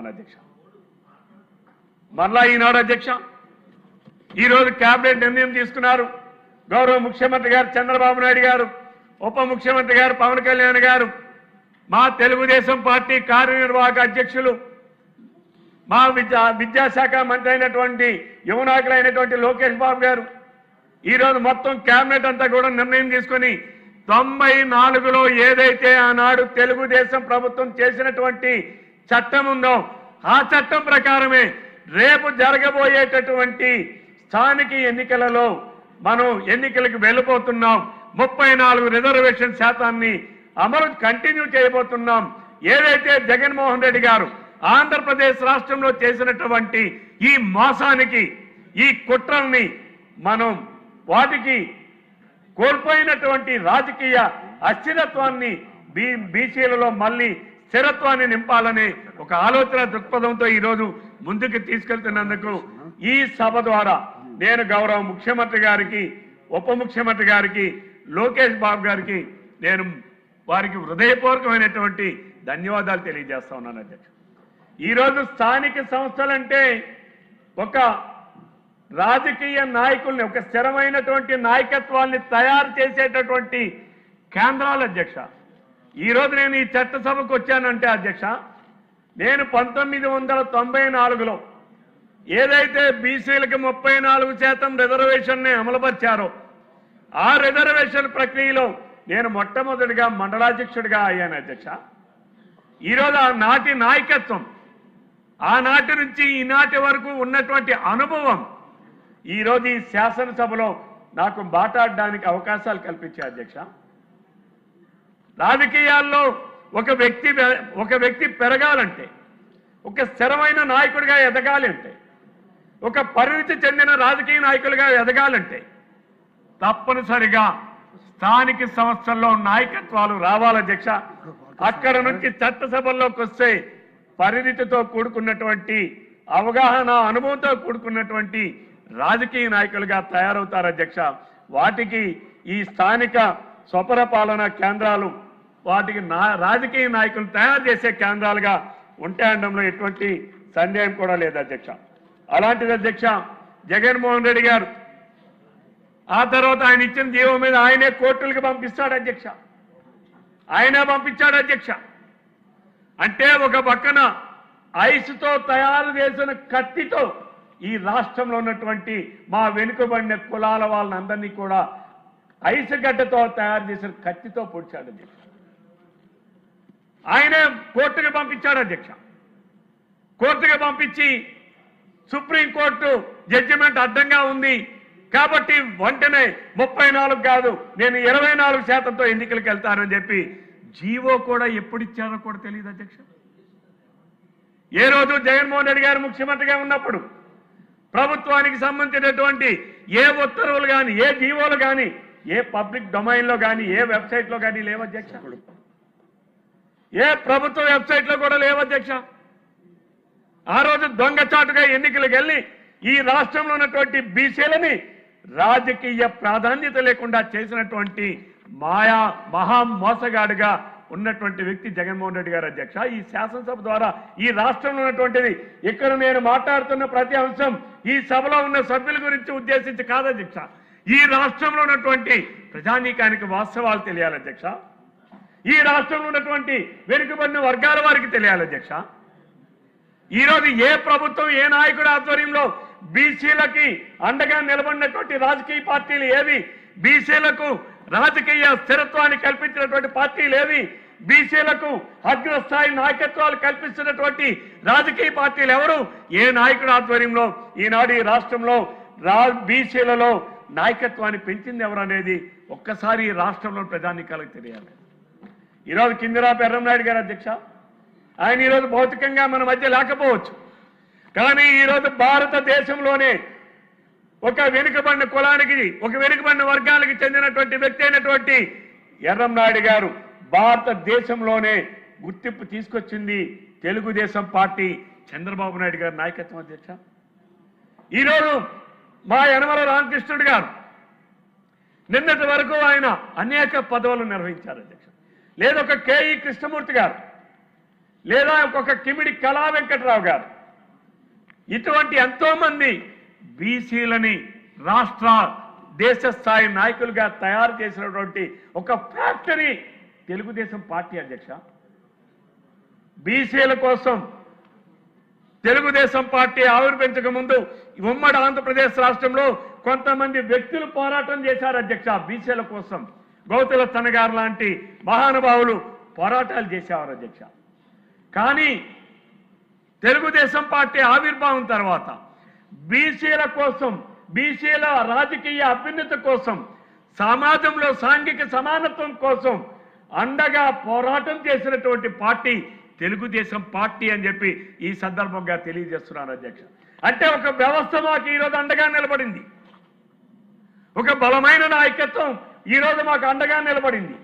ఉన్నాను అధ్యక్ష. మరలా ఈనాడు అధ్యక్ష ఈరోజు కేబినెట్ నిర్ణయం తీసుకున్నారు. గౌరవ ముఖ్యమంత్రి గారు చంద్రబాబు నాయుడు గారు, ఉప ముఖ్యమంత్రి గారు పవన్ కళ్యాణ్ గారు, మా తెలుగుదేశం పార్టీ కార్యనిర్వాహక అధ్యక్షులు, మా విద్యాశాఖ మంత్రి అయినటువంటి యువ నాయకులైనటువంటి లోకేష్ బాబు గారు ఈరోజు మొత్తం కేబినెట్ అంతా కూడా నిర్ణయం తీసుకొని 94లో ఏదైతే ఆనాడు తెలుగుదేశం ప్రభుత్వం చేసినటువంటి చట్టం ఉందో ఆ చట్టం ప్రకారమే రేపు జరగబోయేటటువంటి స్థానిక ఎన్నికలలో మనం ఎన్నికలకు వెళ్ళిపోతున్నాం. 34 రిజర్వేషన్ శాతాన్ని అమలు కంటిన్యూ చేయబోతున్నాం. ఏదైతే జగన్మోహన్ రెడ్డి గారు ఆంధ్రప్రదేశ్ రాష్ట్రంలో చేసినటువంటి ఈ మోసానికి, ఈ కుట్రల్ని మనం వాటికి కోల్పోయినటువంటి రాజకీయ అస్థిరత్వాన్ని బీసీలలో మళ్ళీ స్థిరత్వాన్ని నింపాలనే ఒక ఆలోచన దృక్పథంతో ఈరోజు ముందుకు తీసుకెళ్తున్నందుకు ఈ సభ ద్వారా నేను గౌరవ ముఖ్యమంత్రి గారికి, ఉప ముఖ్యమంత్రి గారికి, లోకేష్ బాబు గారికి నేను వారికి హృదయపూర్వకమైనటువంటి ధన్యవాదాలు తెలియజేస్తా ఉన్నాను అధ్యక్ష. ఈరోజు స్థానిక సంస్థలంటే ఒక రాజకీయ నాయకుల్ని, ఒక స్థిరమైనటువంటి నాయకత్వాన్ని తయారు చేసేటటువంటి కేంద్రాలు అధ్యక్ష. ఈరోజు నేను ఈ చట్టసభకు వచ్చానంటే అధ్యక్ష, నేను 1994లో ఏదైతే బీసీలకు 34% రిజర్వేషన్ని అమలుపరిచారో ఆ రిజర్వేషన్ ప్రక్రియలో నేను మొట్టమొదటిగా మండలాధ్యక్షుడిగా అయ్యాను అధ్యక్ష. ఈరోజు ఆ నాటి నాయకత్వం, ఆనాటి నుంచి ఈనాటి వరకు ఉన్నటువంటి అనుభవం ఈరోజు ఈ శాసనసభలో నాకు మాట్లాడడానికి అవకాశాలు కల్పించాయి అధ్యక్ష. రాజకీయాల్లో ఒక వ్యక్తి పెరగాలంటే, ఒక స్థిరమైన నాయకుడిగా ఎదగాలి అంటే, ఒక పరిణితి చెందిన రాజకీయ నాయకులుగా ఎదగాలంటే తప్పనిసరిగా స్థానిక సంస్థల్లో నాయకత్వాలు రావాలి అధ్యక్ష. అక్కడ నుంచి చట్టసభల్లోకి వస్తే పరిణితితో కూడుకున్నటువంటి అవగాహన, అనుభవంతో కూడుకున్నటువంటి రాజకీయ నాయకులుగా తయారవుతారు అధ్యక్ష. వాటికి ఈ స్థానిక స్వపరపాలన కేంద్రాలు వాటికి రాజకీయ నాయకులు తయారు చేసే కేంద్రాలుగా ఉంటాయనడంలో ఎటువంటి సందేహం కూడా లేదు అధ్యక్ష. అలాంటిది అధ్యక్ష, జగన్మోహన్ రెడ్డి గారు ఆ తర్వాత ఆయన ఇచ్చిన జీవో మీద ఆయనే కోర్టులకు పంపిస్తాడు అధ్యక్ష. ఆయనే పంపించాడు అధ్యక్ష. అంటే ఒక పక్కన ఐస్తో తయారు చేసిన కత్తితో ఈ రాష్ట్రంలో ఉన్నటువంటి మా వెనుకబడిన కులాల వాళ్ళందరినీ కూడా ఐసు గడ్డతో తయారు చేసిన కత్తితో పొడిచాడు అధ్యక్ష. ఆయనే కోర్టుకు పంపించాడు అధ్యక్ష. కోర్టుకు పంపించి సుప్రీంకోర్టు జడ్జిమెంట్ అడ్డంగా ఉంది కాబట్టి వెంటనే 34 కాదు నేను 24% ఎన్నికలకు వెళ్తానని చెప్పి జీవో కూడా ఎప్పుడు ఇచ్చారో కూడా తెలియదు అధ్యక్ష. ఏ రోజు జగన్మోహన్ రెడ్డి గారు ముఖ్యమంత్రిగా ఉన్నప్పుడు ప్రభుత్వానికి సంబంధించినటువంటి ఏ ఉత్తర్వులు కానీ, ఏ జీవోలు కానీ, ఏ పబ్లిక్ డొమైన్లో కానీ, ఏ వెబ్సైట్లో కానీ లేవు అధ్యక్ష. ఏ ప్రభుత్వ వెబ్సైట్లో కూడా లేవు అధ్యక్ష. ఆ రోజు దొంగచాటుగా ఎన్నికలకు వెళ్ళి ఈ రాష్ట్రంలో ఉన్నటువంటి బీసీలని రాజకీయ ప్రాధాన్యత లేకుండా చేసినటువంటి మహా మోసగాడిగా ఉన్నటువంటి వ్యక్తి జగన్మోహన్ రెడ్డి గారు అధ్యక్ష. ఈ శాసనసభ ద్వారా ఈ రాష్ట్రంలో ఉన్నటువంటిది, ఇక్కడ నేను మాట్లాడుతున్న ప్రతి అంశం ఈ సభలో ఉన్న సభ్యుల గురించి ఉద్దేశించి కాదు అధ్యక్ష. ఈ రాష్ట్రంలో ఉన్నటువంటి ప్రజానీకానికి వాస్తవాలు తెలియాలి అధ్యక్ష. ఈ రాష్ట్రంలో ఉన్నటువంటి వెనుకబడిన వర్గాల వారికి తెలియాలి అధ్యక్ష. ఈరోజు ఏ ప్రభుత్వం, ఏ నాయకుడి ఆధ్వర్యంలో బీసీలకి అండగా నిలబడినటువంటి రాజకీయ పార్టీలు ఏవి, బీసీలకు రాజకీయ స్థిరత్వాన్ని కల్పించినటువంటి పార్టీలు ఏవి, బీసీలకు అగ్రస్థాయి నాయకత్వాలు కల్పిస్తున్నటువంటి రాజకీయ పార్టీలు ఎవరు, ఏ నాయకుడి ఆధ్వర్యంలో ఈనాడు ఈ రాష్ట్రంలో బీసీలలో నాయకత్వాన్ని పెంచింది ఎవరు అనేది ఒక్కసారి ఈ రాష్ట్రంలో ప్రజానీకాలకు తెలియాలి. ఈరోజు కింజరాపు ఎర్రంనాయుడు గారు అధ్యక్ష, ఆయన ఈరోజు భౌతికంగా మన మధ్య లేకపోవచ్చు, కానీ ఈరోజు భారతదేశంలోనే ఒక వెనుకబడిన కులానికి, ఒక వెనుకబడిన వర్గానికి చెందినటువంటి వ్యక్తి అయినటువంటి ఎర్రంనాయుడు గారు భారతదేశంలోనే గుర్తింపు తీసుకొచ్చింది తెలుగుదేశం పార్టీ, చంద్రబాబు నాయుడు గారి నాయకత్వం అధ్యక్ష. ఈరోజు మా యనమల రామకృష్ణుడు గారు నిన్నటి వరకు ఆయన అనేక పదవులు నిర్వహించారు అధ్యక్ష. లేదొక కేఈ కృష్ణమూర్తి గారు లేదా ఒక్కొక్క కిమిడి కళా వెంకట్రావు గారు, ఇటువంటి ఎంతో మంది బీసీలని రాష్ట్ర దేశ స్థాయి నాయకులుగా తయారు చేసినటువంటి ఒక ఫ్యాక్టరీ తెలుగుదేశం పార్టీ అధ్యక్ష. బీసీల కోసం తెలుగుదేశం పార్టీ ఆవిర్భించక ముందు ఉమ్మడి ఆంధ్రప్రదేశ్ రాష్ట్రంలో కొంతమంది వ్యక్తులు పోరాటం చేశారు అధ్యక్ష. బీసీల కోసం గౌతుల తనగారు లాంటి మహానుభావులు పోరాటాలు చేసేవారు అధ్యక్ష. కానీ తెలుగుదేశం పార్టీ ఆవిర్భావం తర్వాత బీసీల కోసం, బీసీల రాజకీయ అభ్యున్నతి కోసం, సమాజంలో సాంఘిక సమానత్వం కోసం అండగా పోరాటం చేసినటువంటి పార్టీ తెలుగుదేశం పార్టీ అని చెప్పి ఈ సందర్భంగా తెలియజేస్తున్నారు అధ్యక్ష. అంటే ఒక వ్యవస్థ మాకు ఈరోజు అండగా నిలబడింది, ఒక బలమైన నాయకత్వం ఈరోజు మాకు అండగా నిలబడింది.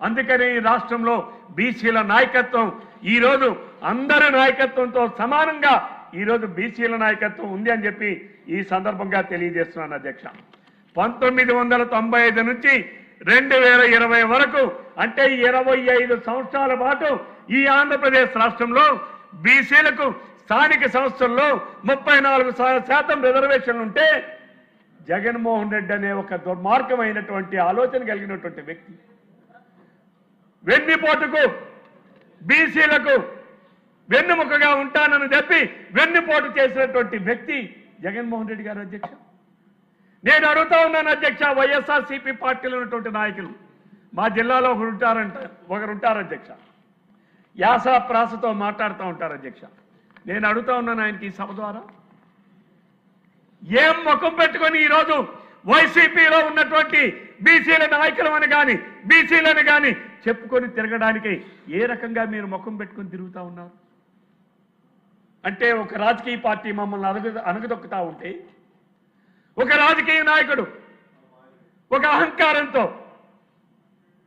అందుకని ఈ రాష్ట్రంలో బీసీల నాయకత్వం ఈరోజు అందరి నాయకత్వంతో సమానంగా ఈరోజు బీసీల నాయకత్వం ఉంది అని చెప్పి ఈ సందర్భంగా తెలియజేస్తున్నాను అధ్యక్ష. 1995 నుంచి 2020 వరకు అంటే 25 సంవత్సరాల పాటు ఈ ఆంధ్రప్రదేశ్ రాష్ట్రంలో బీసీలకు స్థానిక సంస్థల్లో 34% రిజర్వేషన్లు ఉంటే జగన్మోహన్ రెడ్డి అనే ఒక దుర్మార్గమైనటువంటి ఆలోచన కలిగినటువంటి వ్యక్తి, వెన్నుపోటుకు బీసీలకు వెన్నుముకగా ఉంటానని చెప్పి వెన్నుపోటు చేసినటువంటి వ్యక్తి జగన్మోహన్ రెడ్డి గారు అధ్యక్ష. నేను అడుగుతా ఉన్నాను అధ్యక్ష, వైఎస్ఆర్సీపీ పార్టీలో ఉన్నటువంటి నాయకులు మా జిల్లాలో ఒకరు ఉంటారు అధ్యక్ష, యాస ప్రాసతో మాట్లాడుతూ ఉంటారు అధ్యక్ష. నేను అడుగుతా ఉన్నాను ఆయనకి ఈ సభ ద్వారా, ఏం ముఖం పెట్టుకొని ఈరోజు వైసీపీలో ఉన్నటువంటి బీసీల నాయకులమని కానీ బీసీలని కానీ చెప్పుకొని తిరగడానికి ఏ రకంగా మీరు ముఖం పెట్టుకొని తిరుగుతూ ఉన్నారు? అంటే ఒక రాజకీయ పార్టీ మమ్మల్ని అణగదొక్కుతా ఉంటే, ఒక రాజకీయ నాయకుడు ఒక అహంకారంతో,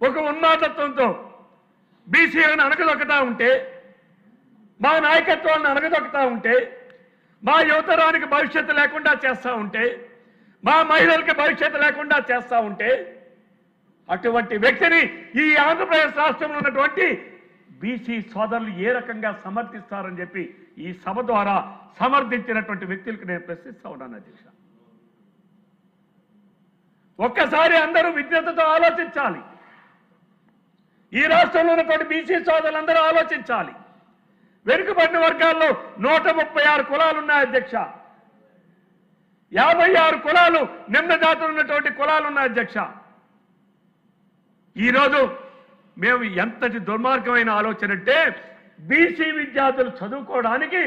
ఒక ఉన్మాదత్వంతో బీసీలను అణగదొక్కుతా ఉంటే, మా నాయకత్వాన్ని అణగదొక్కుతా ఉంటే, మా యువతరానికి భవిష్యత్తు లేకుండా చేస్తూ ఉంటే, మా మహిళలకి భవిష్యత్తు లేకుండా చేస్తూ ఉంటే, అటువంటి వ్యక్తిని ఈ ఆంధ్రప్రదేశ్ రాష్ట్రంలో ఉన్నటువంటి బీసీ సోదరులు ఏ రకంగా సమర్థిస్తారని చెప్పి ఈ సభ ద్వారా సమర్థించినటువంటి వ్యక్తులకు నేను ప్రశ్నిస్తా ఉన్నాను అధ్యక్ష. ఒక్కసారి అందరూ విజ్ఞతతో ఆలోచించాలి. ఈ రాష్ట్రంలో ఉన్నటువంటి బీసీ సోదరులందరూ ఆలోచించాలి. వెనుకబడిన వర్గాల్లో 136 కులాలు ఉన్నాయి అధ్యక్ష. 56 కులాలు నిమ్న జాతులు ఉన్నటువంటి కులాలు ఉన్నాయి అధ్యక్ష. ఈరోజు మేము ఎంతటి దుర్మార్గమైన ఆలోచన అంటే, బీసీ విద్యార్థులు చదువుకోవడానికి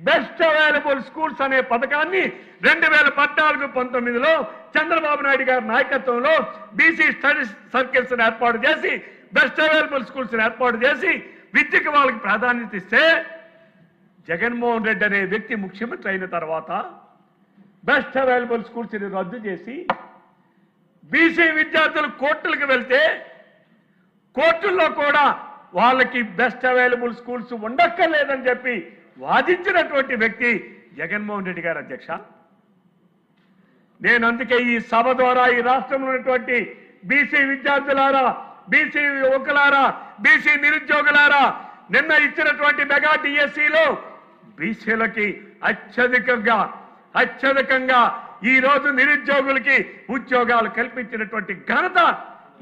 బెస్ట్ అవైలబుల్ స్కూల్స్ అనే పథకాన్ని 2014-19లో చంద్రబాబు నాయుడు గారి నాయకత్వంలో బీసీ స్టడీస్ సర్కిల్స్ ఏర్పాటు చేసి బెస్ట్ అవైలబుల్ స్కూల్స్ ఏర్పాటు చేసి విద్యకు వాళ్ళకి ప్రాధాన్యత ఇస్తే, జగన్మోహన్ రెడ్డి అనే వ్యక్తి ముఖ్యమంత్రి అయిన తర్వాత బెస్ట్ అవైలబుల్ స్కూల్స్ ని రద్దు చేసి బీసీ విద్యార్థులు కోర్టులకు వెళ్తే కోర్టుల్లో కూడా వాళ్ళకి బెస్ట్ అవైలబుల్ స్కూల్స్ ఉండక్కర్లేదని చెప్పి వాదించినటువంటి వ్యక్తి జగన్మోహన్ రెడ్డి గారు అధ్యక్ష. నేను అందుకే ఈ సభ ద్వారా ఈ రాష్ట్రంలో ఉన్నటువంటి బీసీ విద్యార్థులారా, బీసీ యువకులారా, బీసీ నిరుద్యోగులారా, నిన్న ఇచ్చినటువంటి మెగా డిఎస్సిలో బీసీలకి అత్యధికంగా ఈ రోజు నిరుద్యోగులకి ఉద్యోగాలు కల్పించినటువంటి ఘనత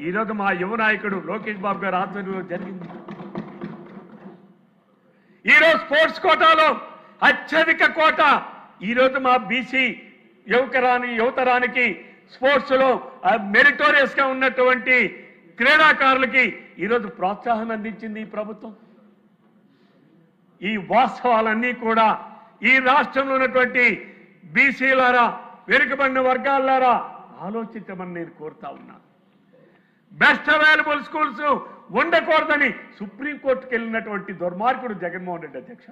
ఈ రోజు మా యువ నాయకుడు లోకేష్ బాబు గారి ఆధ్వర్యంలో జరిగింది. ఈరోజు స్పోర్ట్స్ కోటాలో అత్యధిక కోట ఈరోజు మా బీసీ యువతరానికి స్పోర్ట్స్ లో మెరిటోరియస్ గా ఉన్నటువంటి క్రీడాకారులకి ఈరోజు ప్రోత్సాహం అందించింది ఈ ప్రభుత్వం. ఈ వాస్తవాలన్నీ కూడా ఈ రాష్ట్రంలో ఉన్నటువంటి బీసీలారా, వెనుకబడిన వర్గాలారా ఆలోచించమని నేను కోరుతా ఉన్నాను. బెస్ట్ అవైలబుల్ స్కూల్స్ ఉండకూడదని సుప్రీంకోర్టుకు వెళ్ళినటువంటి దుర్మార్గుడు జగన్మోహన్ రెడ్డి అధ్యక్ష.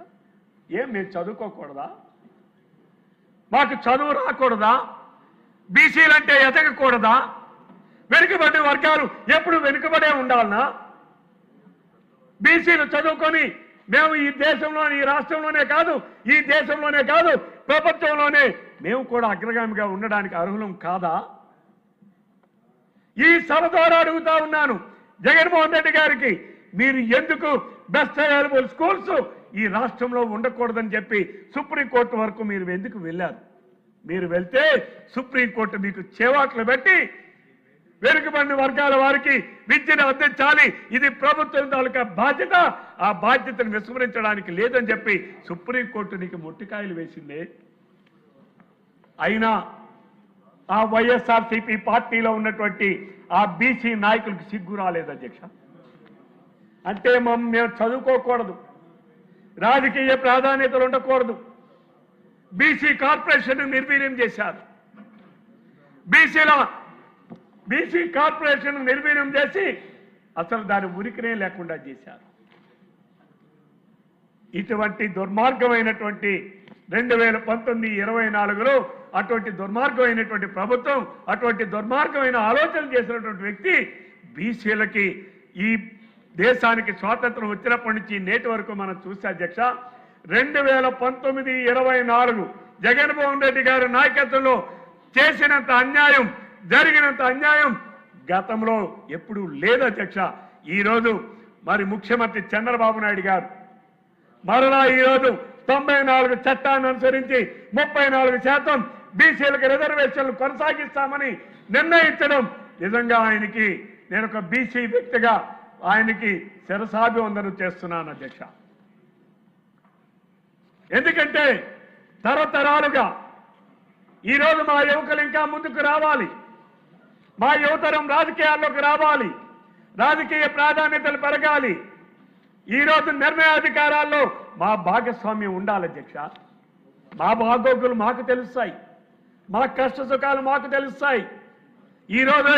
ఏం మేము చదువుకోకూడదా? మాకు చదువు రాకూడదా? బీసీలంటే ఎదగకూడదా? వెనుకబడిన వర్గాలు ఎప్పుడు వెనుకబడే ఉండాలనా? బీసీలు చదువుకొని మేము ఈ దేశంలోనే, ఈ రాష్ట్రంలోనే కాదు, ఈ దేశంలోనే కాదు, ప్రపంచంలోనే మేము కూడా అగ్రగామిగా ఉండడానికి అర్హులం కాదా? ఈ సభ ద్వారా అడుగుతా ఉన్నాను జగన్మోహన్ రెడ్డి గారికి, మీరు ఎందుకు బెస్ట్ అవైలబుల్ స్కూల్స్ ఈ రాష్ట్రంలో ఉండకూడదని చెప్పి సుప్రీంకోర్టు వరకు మీరు ఎందుకు వెళ్ళారు? మీరు వెళ్తే సుప్రీంకోర్టు మీకు చేవాట్లు పెట్టి వెనుకబడిన వర్గాల వారికి విద్యను అందించాలి, ఇది ప్రభుత్వం తాలూకా బాధ్యత, ఆ బాధ్యతను విస్మరించడానికి లేదని చెప్పి సుప్రీంకోర్టు నీకు ముట్టికాయలు వేసిందే. అయినా ఆ వైఎస్ఆర్సీపీ పార్టీలో ఉన్నటువంటి ఆ బీసీ నాయకులకు సిగ్గు రాలేదు అధ్యక్ష. అంటే మేము చదువుకోకూడదు, రాజకీయ ప్రాధాన్యతలు ఉండకూడదు, బీసీ కార్పొరేషన్ నిర్వీర్యం చేశారు. బీసీ కార్పొరేషన్ నిర్వీర్యం చేసి అసలు దాని ఉనికినే లేకుండా చేశారు. ఇటువంటి దుర్మార్గమైనటువంటి 2019-24లో అటువంటి దుర్మార్గమైనటువంటి ప్రభుత్వం, అటువంటి దుర్మార్గమైన ఆలోచన చేసినటువంటి వ్యక్తి బీసీలకి ఈ దేశానికి స్వాతంత్రం వచ్చినప్పటి నుంచి నేటి వరకు మనం చూస్తే అధ్యక్ష 2019-24 జగన్మోహన్ రెడ్డి గారి నాయకత్వంలో చేసినంత అన్యాయం, జరిగినంత అన్యాయం గతంలో ఎప్పుడూ లేదు అధ్యక్ష. ఈరోజు మరి ముఖ్యమంత్రి చంద్రబాబు నాయుడు గారు మరలా ఈరోజు 94 చట్టాన్ని అనుసరించి 34% బీసీలకు రిజర్వేషన్లు కొనసాగిస్తామని నిర్ణయించడం నిజంగా ఆయనకి నేను ఒక బీసీ వ్యక్తిగా ఆయనకి శిరసాభివందనం చేస్తున్నాను అధ్యక్ష. ఎందుకంటే తరతరాలుగా ఈరోజు మా యువకులు ఇంకా ముందుకు రావాలి, మా యువతరం రాజకీయాల్లోకి రావాలి, రాజకీయ ప్రాధాన్యతలు పెరగాలి. ఈరోజు నిర్ణయాధికారాల్లో మా భాగస్వామ్యం ఉండాలి అధ్యక్ష. మా బాగోగులు మాకు తెలుస్తాయి, మా కష్ట సుఖాలు మాకు తెలుస్తాయి. ఈరోజు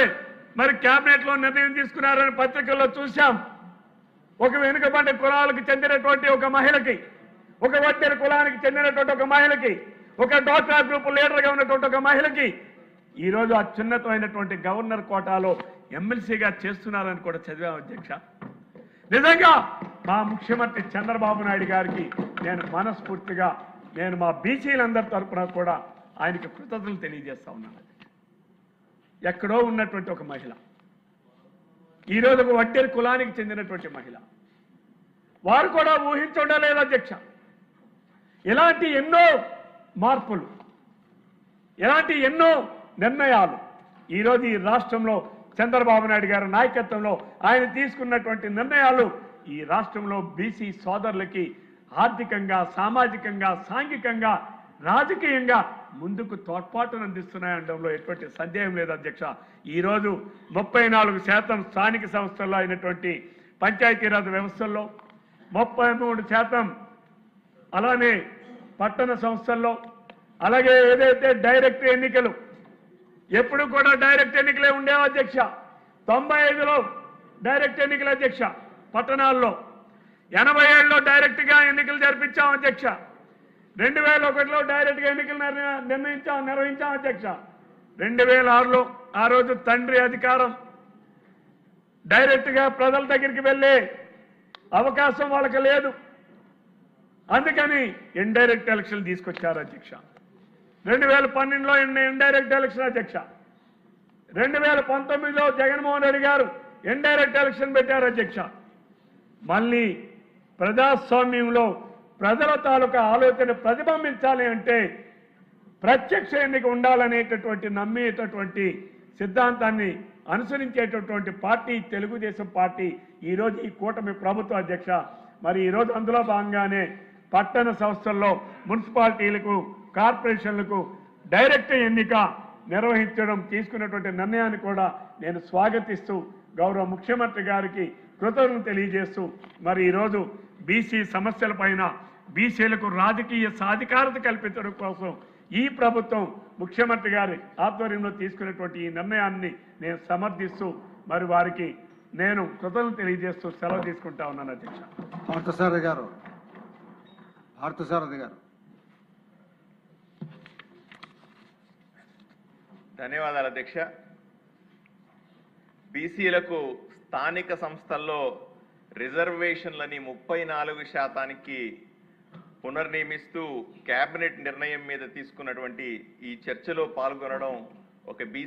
మరి కేబినెట్లో నిర్ణయం తీసుకున్నారని పత్రికల్లో చూశాం. ఒక వెనుకబడ్డ కులాలకు చెందినటువంటి ఒక మహిళకి, ఒక వడ్డెర కులానికి చెందినటువంటి ఒక మహిళకి, ఒక డ్వాక్రా గ్రూప్ లీడర్గా ఉన్నటువంటి ఒక మహిళకి ఈరోజు అత్యున్నతమైనటువంటి గవర్నర్ కోటాలో ఎమ్మెల్సీగా చేస్తున్నారని కూడా చదివాం అధ్యక్ష. నిజంగా మా ముఖ్యమంత్రి చంద్రబాబు నాయుడు గారికి నేను మనస్ఫూర్తిగా నేను మా బీసీలందరి తరఫున కూడా ఆయనకి కృతజ్ఞతలు తెలియజేస్తా ఉన్నాను. ఎక్కడో ఉన్నటువంటి ఒక మహిళ ఈరోజు ఒక వడ్డెర కులానికి చెందినటువంటి మహిళ, వారు కూడా ఊహించుండలేదు అధ్యక్ష. ఇలాంటి ఎన్నో మార్పులు, ఇలాంటి ఎన్నో నిర్ణయాలు ఈరోజు ఈ రాష్ట్రంలో చంద్రబాబు నాయుడు గారి నాయకత్వంలో ఆయన తీసుకున్నటువంటి నిర్ణయాలు ఈ రాష్ట్రంలో బీసీ సోదరులకి ఆర్థికంగా, సామాజికంగా, సాంఘికంగా, రాజకీయంగా ముందుకు తోడ్పాటును అందిస్తున్నాయనడంలో ఎటువంటి సందేహం లేదు అధ్యక్ష. ఈరోజు 34% స్థానిక సంస్థల్లో అయినటువంటి పంచాయతీరాజ్ వ్యవస్థల్లో, 33% అలానే పట్టణ సంస్థల్లో, అలాగే ఏదైతే డైరెక్ట్ ఎన్నికలు ఎప్పుడు కూడా డైరెక్ట్ ఎన్నికలే ఉండేవి అధ్యక్ష. 95లో డైరెక్ట్ ఎన్నికల అధ్యక్ష పట్టణాల్లో, 87లో డైరెక్ట్గా ఎన్నికలు జరిపించాం అధ్యక్ష, 2001లో డైరెక్ట్గా ఎన్నికలు నిర్వహించాం అధ్యక్ష. 2006లో ఆ రోజు తండ్రి అధికారం డైరెక్ట్గా ప్రజల దగ్గరికి వెళ్ళే అవకాశం వాళ్ళకి లేదు, అందుకని ఇండైరెక్ట్ ఎలక్షన్లు తీసుకొచ్చారు అధ్యక్ష. 2012లో ఇండైరెక్ట్ ఎలక్షన్ అధ్యక్ష. 2019లో జగన్మోహన్ రెడ్డి గారు ఇండైరెక్ట్ ఎలక్షన్ పెట్టారు అధ్యక్ష. మళ్ళీ ప్రజాస్వామ్యంలో ప్రజల తాలూకా ఆలోచన ప్రతిబింబించాలి అంటే ప్రత్యక్ష ఎన్నిక ఉండాలనేటటువంటి నమ్మేటటువంటి సిద్ధాంతాన్ని అనుసరించేటటువంటి పార్టీ తెలుగుదేశం పార్టీ ఈరోజు ఈ కూటమి ప్రభుత్వ అధ్యక్ష. మరి ఈరోజు అందులో భాగంగానే పట్టణ సంస్థల్లో, మున్సిపాలిటీలకు, కార్పొరేషన్లకు డైరెక్ట్ ఎన్నిక నిర్వహించడం తీసుకున్నటువంటి నిర్ణయాన్ని కూడా నేను స్వాగతిస్తూ గౌరవ ముఖ్యమంత్రి గారికి కృతజ్ఞతలు తెలియజేస్తూ మరి ఈరోజు బీసీ సమస్యలపైన బీసీలకు రాజకీయ సాధికారత కల్పించడం కోసం ఈ ప్రభుత్వం ముఖ్యమంత్రి గారి ఆధ్వర్యంలో తీసుకున్నటువంటి ఈ నిర్ణయాన్ని నేను సమర్థిస్తూ మరి వారికి నేను కృతజ్ఞతలు తెలియజేస్తూ సెలవు తీసుకుంటా ఉన్నాను అధ్యక్ష. పార్థసారథి గారు. ధన్యవాదాలు అధ్యక్ష. బీసీలకు స్థానిక సంస్థల్లో రిజర్వేషన్లని 34% పునర్నియమిస్తూ కేబినెట్ నిర్ణయం మీద తీసుకున్నటువంటి ఈ చర్చలో పాల్గొనడం ఒక బీసీ